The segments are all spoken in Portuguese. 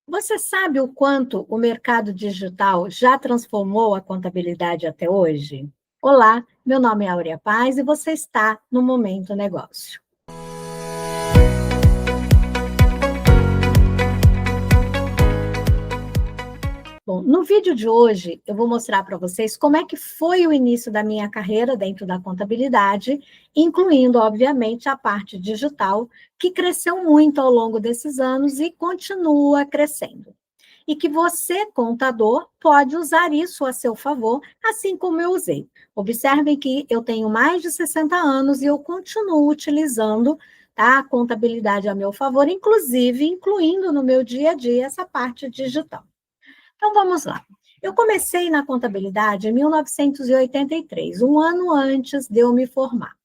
Você sabe o quanto o mercado digital já transformou a contabilidade até hoje? Olá, meu nome é Áurea Paz e você está no Momento Negócio. Bom, no vídeo de hoje eu vou mostrar para vocês como é que foi o início da minha carreira dentro da contabilidade, incluindo, obviamente, a parte digital, que cresceu muito ao longo desses anos e continua crescendo. E que você, contador, pode usar isso a seu favor, assim como eu usei. Observem que eu tenho mais de 60 anos e eu continuo utilizando, tá, a contabilidade a meu favor, inclusive incluindo no meu dia a dia essa parte digital. Então, vamos lá. Eu comecei na contabilidade em 1983, um ano antes de eu me formar.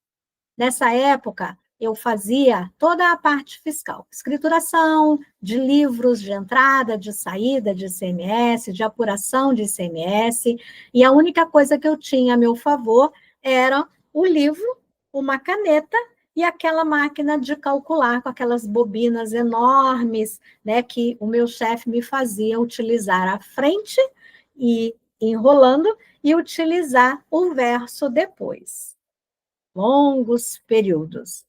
Nessa época, eu fazia toda a parte fiscal, escrituração de livros de entrada, de saída de ICMS, de apuração de ICMS, e a única coisa que eu tinha a meu favor era o livro, uma caneta e aquela máquina de calcular com aquelas bobinas enormes, né, que o meu chefe me fazia utilizar à frente e enrolando e utilizar o verso depois. Longos períodos.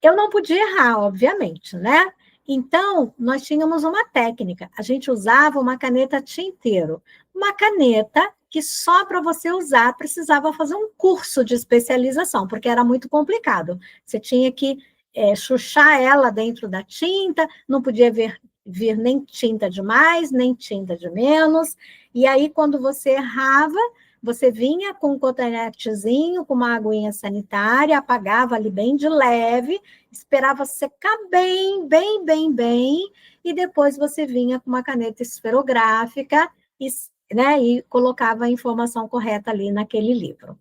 Eu não podia errar, obviamente, né? Então, nós tínhamos uma técnica. A gente usava uma caneta tinteiro. Uma caneta que só para você usar precisava fazer um curso de especialização, porque era muito complicado. Você tinha que chuchar ela dentro da tinta, não podia vir nem tinta de mais, nem tinta de menos. E aí, quando você errava, você vinha com um cotonetezinho, com uma aguinha sanitária, apagava ali bem de leve, esperava secar bem, e depois você vinha com uma caneta esferográfica e, né, e colocava a informação correta ali naquele livro.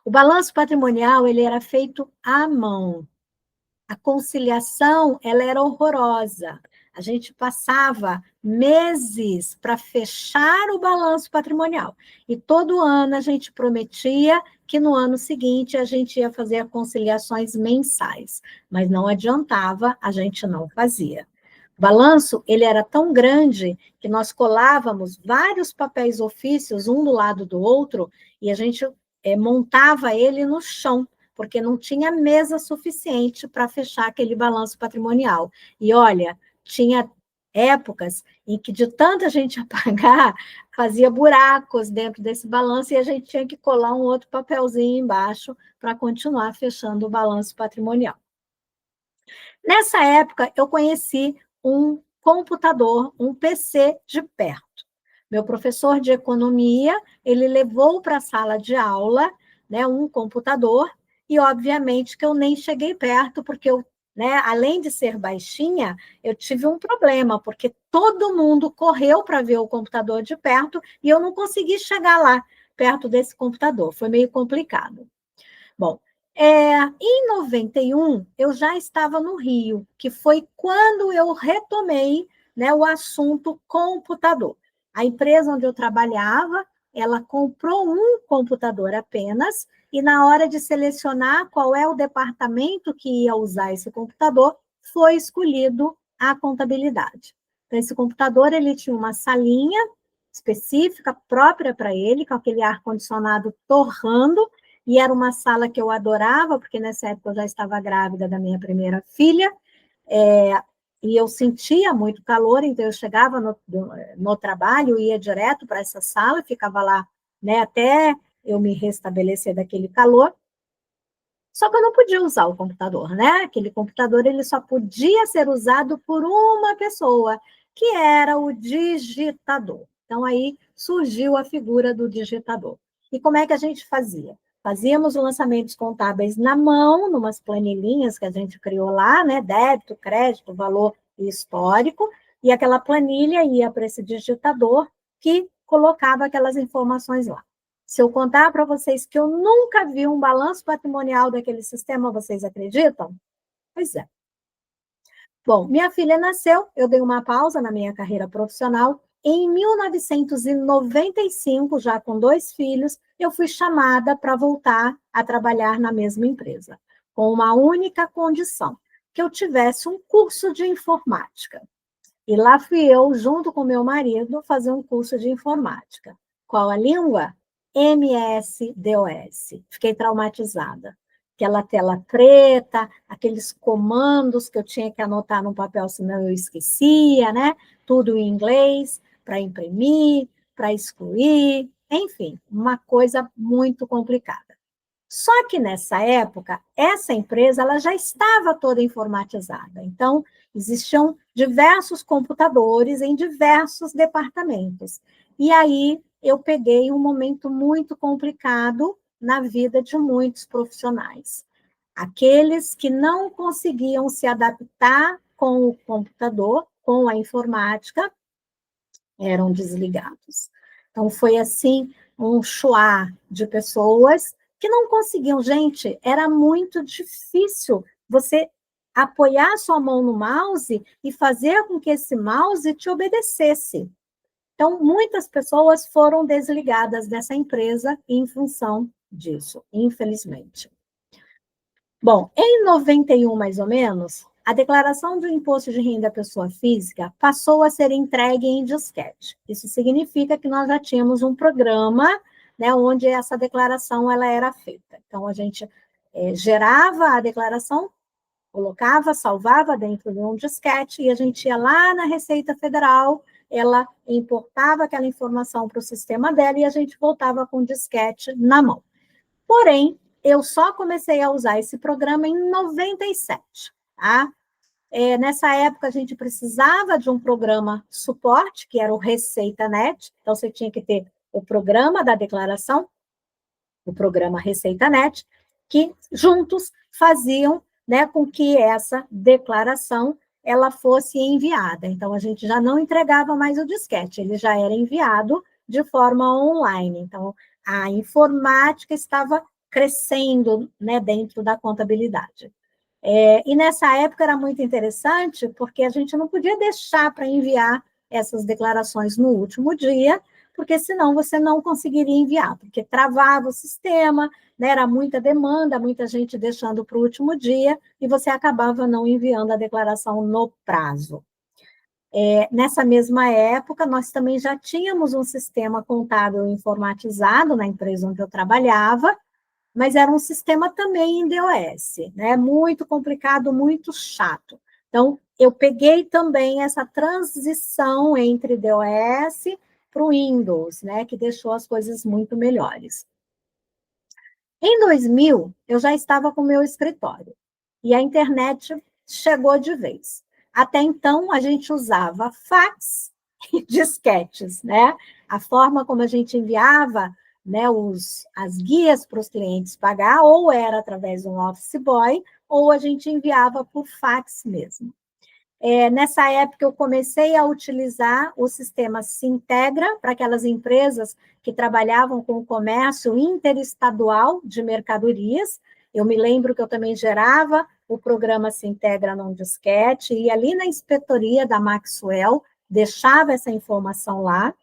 O balanço patrimonial, ele era feito à mão. A conciliação, ela era horrorosa. A gente passava meses para fechar o balanço patrimonial. E todo ano a gente prometia que no ano seguinte a gente ia fazer conciliações mensais, mas não adiantava, a gente não fazia. O balanço, ele era tão grande que nós colávamos vários papéis ofícios, um do lado do outro, e a gente montava ele no chão, porque não tinha mesa suficiente para fechar aquele balanço patrimonial. E olha, tinha épocas em que de tanta gente apagar, fazia buracos dentro desse balanço e a gente tinha que colar um outro papelzinho embaixo para continuar fechando o balanço patrimonial. Nessa época, eu conheci um computador, um PC de perto. Meu professor de economia, ele levou para a sala de aula, né, um computador, e obviamente que eu nem cheguei perto, porque eu, né, além de ser baixinha, eu tive um problema, porque todo mundo correu para ver o computador de perto e eu não consegui chegar lá, perto desse computador. Foi meio complicado. Bom, em 91, eu já estava no Rio, que foi quando eu retomei, né, o assunto computador. A empresa onde eu trabalhava, ela comprou um computador apenas, e na hora de selecionar qual é o departamento que ia usar esse computador, foi escolhido a contabilidade. Então, esse computador, ele tinha uma salinha específica, própria para ele, com aquele ar-condicionado torrando, e era uma sala que eu adorava, porque nessa época eu já estava grávida da minha primeira filha, e eu sentia muito calor, então eu chegava no trabalho, ia direto para essa sala, ficava lá, né, até eu me restabelecer daquele calor, só que eu não podia usar o computador, né? Aquele computador ele só podia ser usado por uma pessoa, que era o digitador. Então, aí surgiu a figura do digitador. E como é que a gente fazia? Fazíamos lançamentos contábeis na mão, numas planilhinhas que a gente criou lá, né? Débito, crédito, valor e histórico, e aquela planilha ia para esse digitador que colocava aquelas informações lá. Se eu contar para vocês que eu nunca vi um balanço patrimonial daquele sistema, vocês acreditam? Pois é. Bom, minha filha nasceu, eu dei uma pausa na minha carreira profissional. Em 1995, já com 2 filhos, eu fui chamada para voltar a trabalhar na mesma empresa, com uma única condição, que eu tivesse um curso de informática. E lá fui eu, junto com meu marido, fazer um curso de informática. Qual a língua? MS-DOS. Fiquei traumatizada. Aquela tela preta, aqueles comandos que eu tinha que anotar no papel, senão eu esquecia, né? Tudo em inglês, para imprimir, para excluir, enfim, uma coisa muito complicada. Só que nessa época, essa empresa ela já estava toda informatizada. Então, existiam diversos computadores em diversos departamentos. E aí eu peguei um momento muito complicado na vida de muitos profissionais. Aqueles que não conseguiam se adaptar com o computador, com a informática, eram desligados. Então, foi assim, um chuá de pessoas que não conseguiam. Gente, era muito difícil você apoiar sua mão no mouse e fazer com que esse mouse te obedecesse. Então, muitas pessoas foram desligadas dessa empresa em função disso, infelizmente. Bom, em 91, mais ou menos, a declaração do imposto de renda à pessoa física passou a ser entregue em disquete. Isso significa que nós já tínhamos um programa, né, onde essa declaração ela era feita. Então, a gente gerava a declaração, colocava, salvava dentro de um disquete, e a gente ia lá na Receita Federal, ela importava aquela informação para o sistema dela e a gente voltava com o disquete na mão. Porém, eu só comecei a usar esse programa em 97, tá? Nessa época, a gente precisava de um programa suporte, que era o ReceitaNet, então você tinha que ter o programa da declaração, o programa ReceitaNet, que juntos faziam, né, com que essa declaração ela fosse enviada. Então, a gente já não entregava mais o disquete, ele já era enviado de forma online. Então, a informática estava crescendo, né, dentro da contabilidade. E nessa época era muito interessante, porque a gente não podia deixar para enviar essas declarações no último dia, porque senão você não conseguiria enviar, porque travava o sistema, né, era muita demanda, muita gente deixando para o último dia, e você acabava não enviando a declaração no prazo. Nessa mesma época, nós também já tínhamos um sistema contábil informatizado na empresa onde eu trabalhava, mas era um sistema também em DOS, né? Muito complicado, muito chato. Então, eu peguei também essa transição entre DOS para o Windows, né? Que deixou as coisas muito melhores. Em 2000, eu já estava com o meu escritório e a internet chegou de vez. Até então, a gente usava fax e disquetes, né? A forma como a gente enviava, né, as guias para os clientes pagar, ou era através de um office boy, ou a gente enviava por fax mesmo. Nessa época, eu comecei a utilizar o sistema Sintegra para aquelas empresas que trabalhavam com o comércio interestadual de mercadorias. Eu me lembro que eu também gerava o programa Sintegra num disquete, e ali na inspetoria da Maxwell, deixava essa informação lá.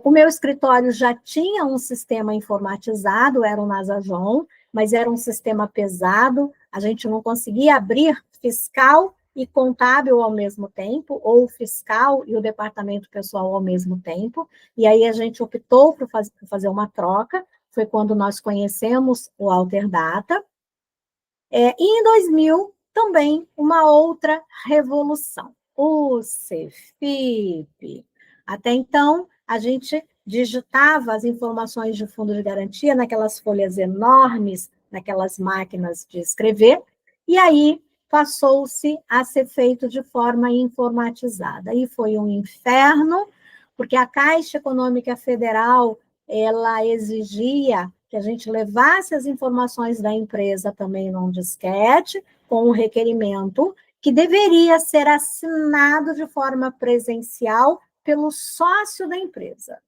O meu escritório já tinha um sistema informatizado, era o Nasajon, mas era um sistema pesado, a gente não conseguia abrir fiscal e contábil ao mesmo tempo, ou fiscal e o departamento pessoal ao mesmo tempo, e aí a gente optou por fazer uma troca, foi quando nós conhecemos o Alterdata. E em 2000, também uma outra revolução, o CEFIP. Até então, a gente digitava as informações de fundo de garantia naquelas folhas enormes, naquelas máquinas de escrever, e aí passou-se a ser feito de forma informatizada. E foi um inferno, porque a Caixa Econômica Federal, ela exigia que a gente levasse as informações da empresa também num disquete, com um requerimento que deveria ser assinado de forma presencial pelo sócio da empresa.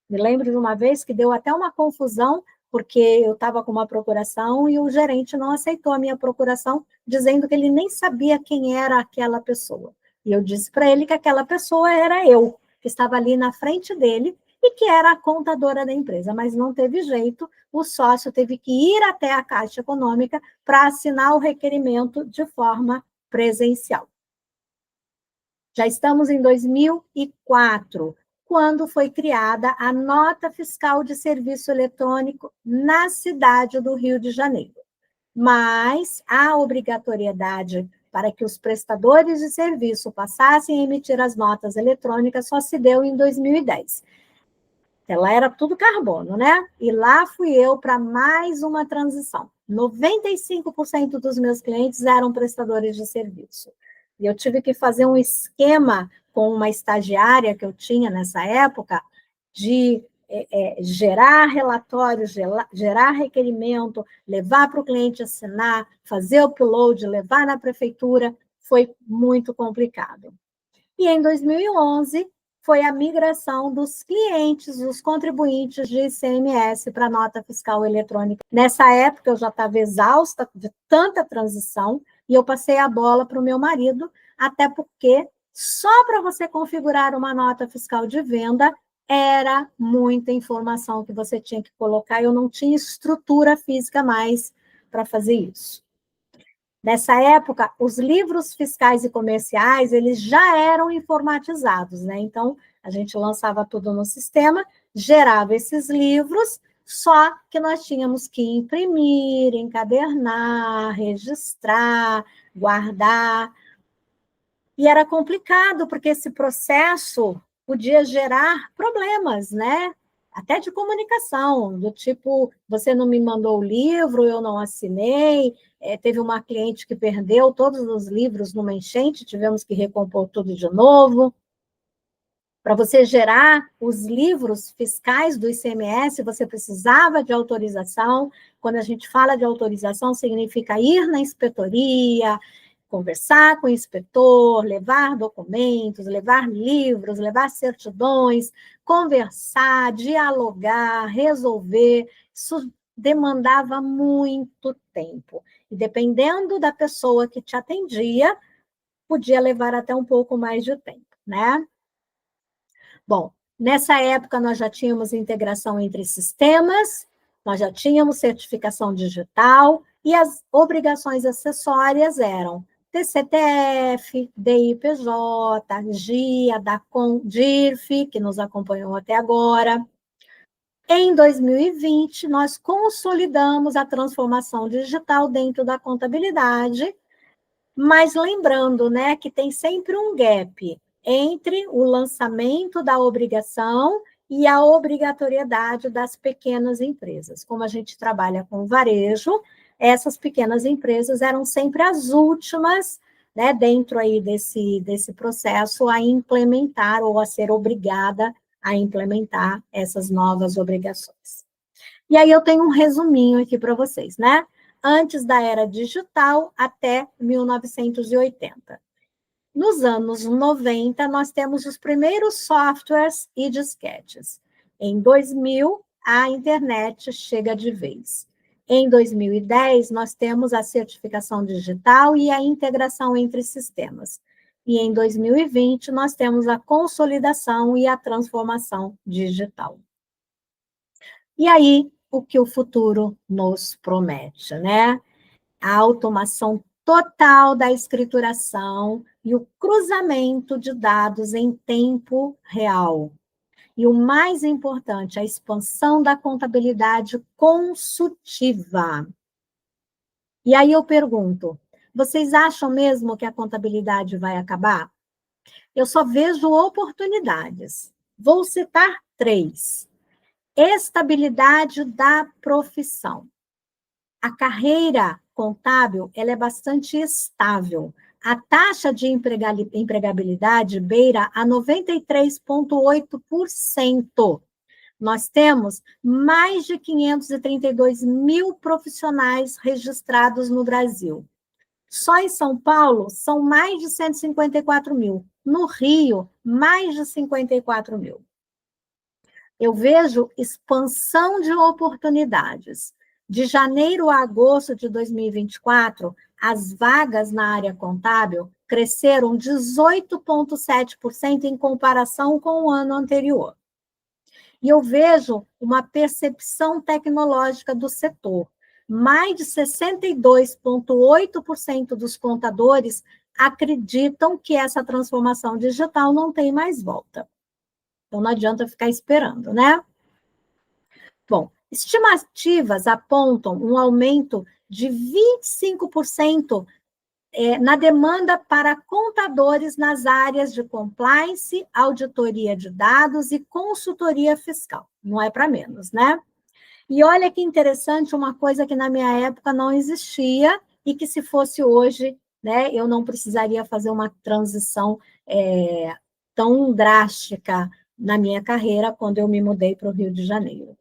Me lembro de uma vez que deu até uma confusão, porque eu estava com uma procuração e o gerente não aceitou a minha procuração, dizendo que ele nem sabia quem era aquela pessoa. E eu disse para ele que aquela pessoa era eu, que estava ali na frente dele e que era a contadora da empresa, mas não teve jeito, o sócio teve que ir até a Caixa Econômica para assinar o requerimento de forma presencial. Já estamos em 2004, quando foi criada a Nota Fiscal de Serviço Eletrônico na cidade do Rio de Janeiro. Mas a obrigatoriedade para que os prestadores de serviço passassem a emitir as notas eletrônicas só se deu em 2010. Ela era tudo carbono, né? E lá fui eu para mais uma transição. 95% dos meus clientes eram prestadores de serviço. E eu tive que fazer um esquema com uma estagiária que eu tinha nessa época de gerar relatório, gerar requerimento, levar para o cliente assinar, fazer o upload, levar na prefeitura. Foi muito complicado. E em 2011, foi a migração dos clientes, dos contribuintes de ICMS para a nota fiscal eletrônica. Nessa época, eu já estava exausta de tanta transição e eu passei a bola para o meu marido, até porque só para você configurar uma nota fiscal de venda era muita informação que você tinha que colocar, eu não tinha estrutura física mais para fazer isso. Nessa época, os livros fiscais e comerciais, eles já eram informatizados, né? Então, a gente lançava tudo no sistema, gerava esses livros, só que nós tínhamos que imprimir, encadernar, registrar, guardar. E era complicado, porque esse processo podia gerar problemas, né? Até de comunicação, do tipo, você não me mandou o livro, eu não assinei, teve uma cliente que perdeu todos os livros numa enchente, tivemos que recompor tudo de novo. Para você gerar os livros fiscais do ICMS, você precisava de autorização. Quando a gente fala de autorização, significa ir na inspetoria, conversar com o inspetor, levar documentos, levar livros, levar certidões, conversar, dialogar, resolver. Isso demandava muito tempo. E dependendo da pessoa que te atendia, podia levar até um pouco mais de tempo, né? Bom, nessa época nós já tínhamos integração entre sistemas, nós já tínhamos certificação digital e as obrigações acessórias eram TCTF, DIPJ, GIA, DACOM, DIRF, que nos acompanhou até agora. Em 2020, nós consolidamos a transformação digital dentro da contabilidade, mas lembrando, né, que tem sempre um gap entre o lançamento da obrigação e a obrigatoriedade das pequenas empresas. Como a gente trabalha com varejo, essas pequenas empresas eram sempre as últimas, né, dentro aí desse processo, a implementar ou a ser obrigada a implementar essas novas obrigações. E aí eu tenho um resuminho aqui para vocês, né? Antes da era digital até 1980. Nos anos 90, nós temos os primeiros softwares e disquetes. Em 2000, a internet chega de vez. Em 2010, nós temos a certificação digital e a integração entre sistemas. E em 2020, nós temos a consolidação e a transformação digital. E aí, o que o futuro nos promete, né? A automação total da escrituração e o cruzamento de dados em tempo real. E o mais importante, a expansão da contabilidade consultiva. E aí eu pergunto, vocês acham mesmo que a contabilidade vai acabar? Eu só vejo oportunidades. Vou citar 3. Estabilidade da profissão. A carreira contábil ela é bastante estável. A taxa de empregabilidade beira a 93,8%. Nós temos mais de 532 mil profissionais registrados no Brasil. Só em São Paulo, são mais de 154 mil. No Rio, mais de 54 mil. Eu vejo expansão de oportunidades. De janeiro a agosto de 2024, as vagas na área contábil cresceram 18,7% em comparação com o ano anterior. E eu vejo uma percepção tecnológica do setor. Mais de 62,8% dos contadores acreditam que essa transformação digital não tem mais volta. Então, não adianta ficar esperando, né? Bom, estimativas apontam um aumento de 25% na demanda para contadores nas áreas de compliance, auditoria de dados e consultoria fiscal. Não é para menos, né? E olha que interessante, uma coisa que na minha época não existia e que se fosse hoje, né, eu não precisaria fazer uma transição tão drástica na minha carreira quando eu me mudei para o Rio de Janeiro.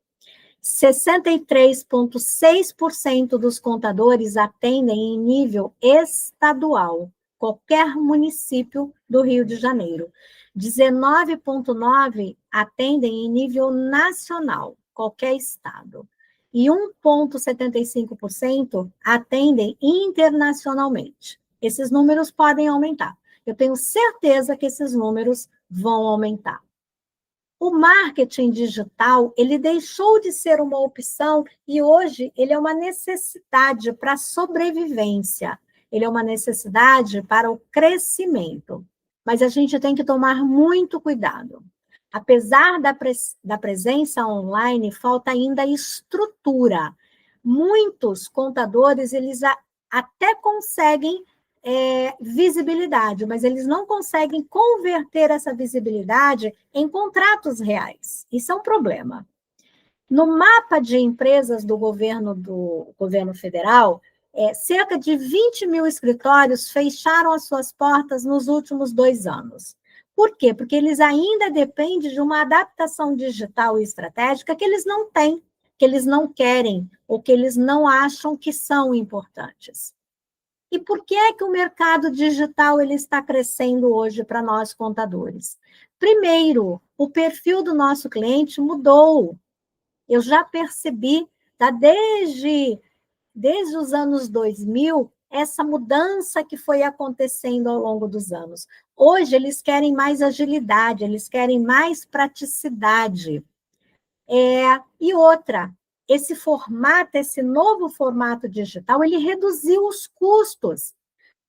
63,6% dos contadores atendem em nível estadual, qualquer município do Rio de Janeiro. 19,9% atendem em nível nacional, qualquer estado. E 1,75% atendem internacionalmente. Esses números podem aumentar. Eu tenho certeza que esses números vão aumentar. O marketing digital, ele deixou de ser uma opção e hoje ele é uma necessidade para a sobrevivência. Ele é uma necessidade para o crescimento. Mas a gente tem que tomar muito cuidado. Apesar da presença online, falta ainda estrutura. Muitos contadores, eles até conseguem visibilidade, mas eles não conseguem converter essa visibilidade em contratos reais. Isso é um problema. No mapa de empresas do governo federal, cerca de 20 mil escritórios fecharam as suas portas nos últimos 2 anos. Por quê? Porque eles ainda dependem de uma adaptação digital e estratégica que eles não têm, que eles não querem, ou que eles não acham que são importantes. E por que é que o mercado digital ele está crescendo hoje para nós contadores? Primeiro, o perfil do nosso cliente mudou. Eu já percebi, tá, desde os anos 2000, essa mudança que foi acontecendo ao longo dos anos. Hoje, eles querem mais agilidade, eles querem mais praticidade. E outra, esse novo formato digital, ele reduziu os custos.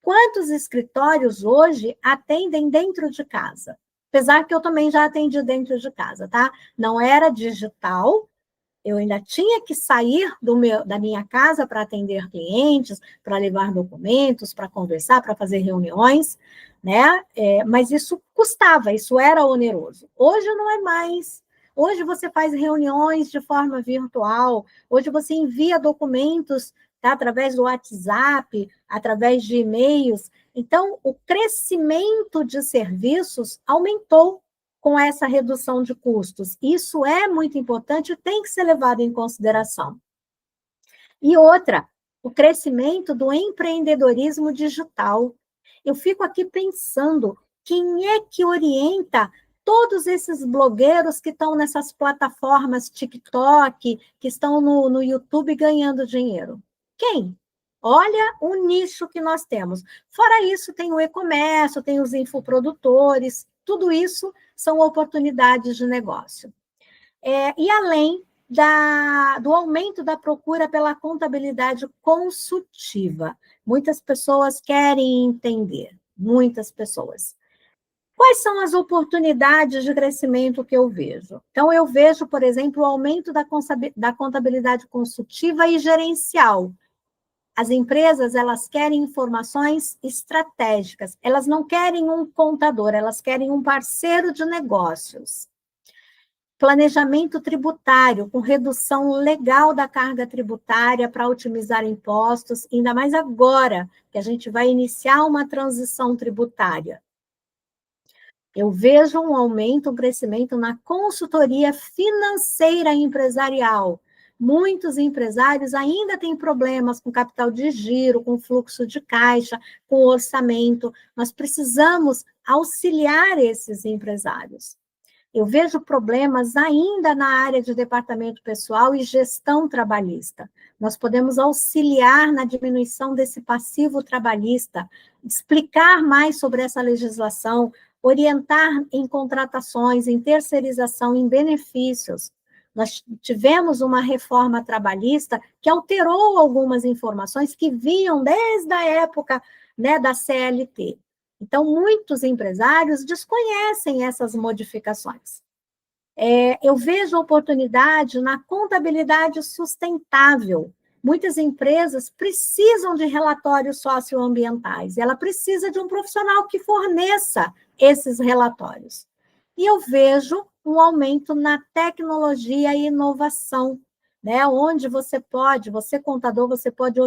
Quantos escritórios hoje atendem dentro de casa? Apesar que eu também já atendi dentro de casa, tá? Não era digital, eu ainda tinha que sair da minha casa para atender clientes, para levar documentos, para conversar, para fazer reuniões, né? Mas isso custava, isso era oneroso. Hoje não é mais. Hoje você faz reuniões de forma virtual, hoje você envia documentos, tá, através do WhatsApp, através de e-mails. Então, o crescimento de serviços aumentou com essa redução de custos. Isso é muito importante e tem que ser levado em consideração. E outra, o crescimento do empreendedorismo digital. Eu fico aqui pensando, quem é que orienta todos esses blogueiros que estão nessas plataformas TikTok, que estão no YouTube ganhando dinheiro? Quem? Olha o nicho que nós temos. Fora isso, tem o e-comércio, tem os infoprodutores, tudo isso são oportunidades de negócio. E além do aumento da procura pela contabilidade consultiva. Muitas pessoas querem entender, muitas pessoas. Quais são as oportunidades de crescimento que eu vejo? Então, eu vejo, por exemplo, o aumento da contabilidade consultiva e gerencial. As empresas, elas querem informações estratégicas, elas não querem um contador, elas querem um parceiro de negócios. Planejamento tributário, com redução legal da carga tributária para otimizar impostos, ainda mais agora que a gente vai iniciar uma transição tributária. Eu vejo um aumento, um crescimento na consultoria financeira empresarial. Muitos empresários ainda têm problemas com capital de giro, com fluxo de caixa, com orçamento. Nós precisamos auxiliar esses empresários. Eu vejo problemas ainda na área de departamento pessoal e gestão trabalhista. Nós podemos auxiliar na diminuição desse passivo trabalhista, explicar mais sobre essa legislação, orientar em contratações, em terceirização, em benefícios. Nós tivemos uma reforma trabalhista que alterou algumas informações que vinham desde a época, né, da CLT. Então, muitos empresários desconhecem essas modificações. Eu vejo oportunidade na contabilidade sustentável. Muitas empresas precisam de relatórios socioambientais, e ela precisa de um profissional que forneça esses relatórios. E eu vejo um aumento na tecnologia e inovação, né? Onde você contador, você pode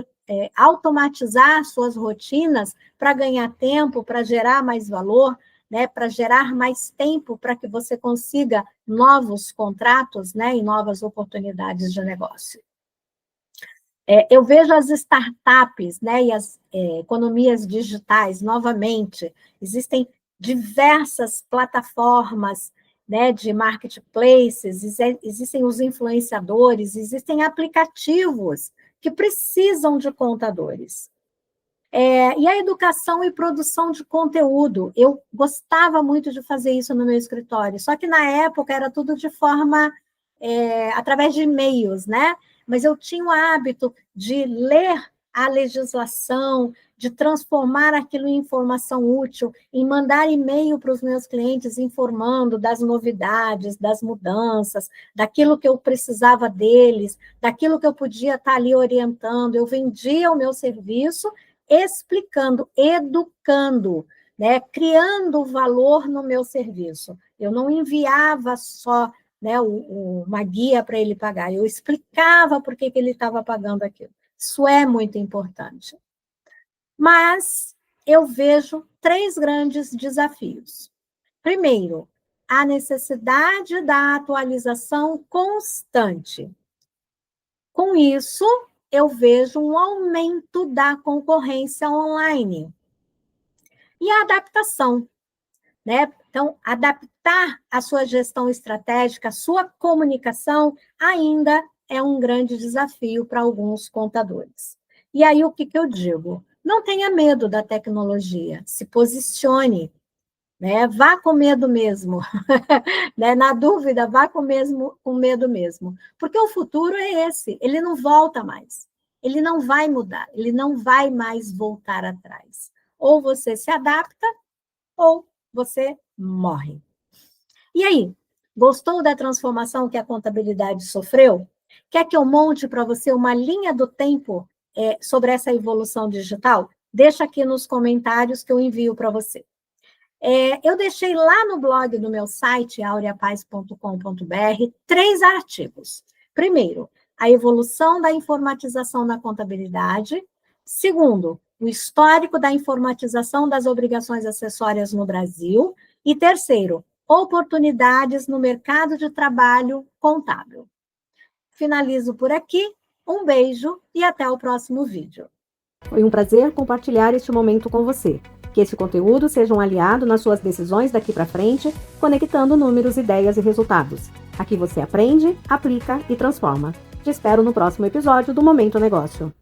automatizar suas rotinas para ganhar tempo, para gerar mais valor, né? Para gerar mais tempo para que você consiga novos contratos, né? E novas oportunidades de negócio. Eu vejo as startups, né? E as economias digitais, novamente, existem diversas plataformas, né, de marketplaces, existem os influenciadores, existem aplicativos que precisam de contadores. E a educação e produção de conteúdo, eu gostava muito de fazer isso no meu escritório, só que na época era tudo de forma, através de e-mails, né? Mas eu tinha o hábito de ler a legislação, de transformar aquilo em informação útil, em mandar e-mail para os meus clientes informando das novidades, das mudanças, daquilo que eu precisava deles, daquilo que eu podia estar ali orientando. Eu vendia o meu serviço explicando, educando, né, criando valor no meu serviço. Eu não enviava só, né, uma guia para ele pagar, eu explicava por que ele estava pagando aquilo. Isso é muito importante. Mas eu vejo 3 grandes desafios. Primeiro, a necessidade da atualização constante. Com isso, eu vejo um aumento da concorrência online. E a adaptação, né? Então, adaptar a sua gestão estratégica, a sua comunicação, ainda é um grande desafio para alguns contadores. E aí, o que eu digo? Não tenha medo da tecnologia, se posicione, né? Vá com medo mesmo, né? Na dúvida, vá com medo mesmo, porque o futuro é esse, ele não volta mais, ele não vai mudar, ele não vai mais voltar atrás. Ou você se adapta, ou você morre. E aí, gostou da transformação que a contabilidade sofreu? Quer que eu monte para você uma linha do tempo sobre essa evolução digital? Deixa aqui nos comentários que eu envio para você. Eu deixei lá no blog do meu site, aureapaz.com.br, 3 artigos. Primeiro, a evolução da informatização na contabilidade. Segundo, o histórico da informatização das obrigações acessórias no Brasil. E terceiro, oportunidades no mercado de trabalho contábil. Finalizo por aqui. Um beijo e até o próximo vídeo. Foi um prazer compartilhar este momento com você. Que esse conteúdo seja um aliado nas suas decisões daqui para frente, conectando números, ideias e resultados. Aqui você aprende, aplica e transforma. Te espero no próximo episódio do Momento Negócio.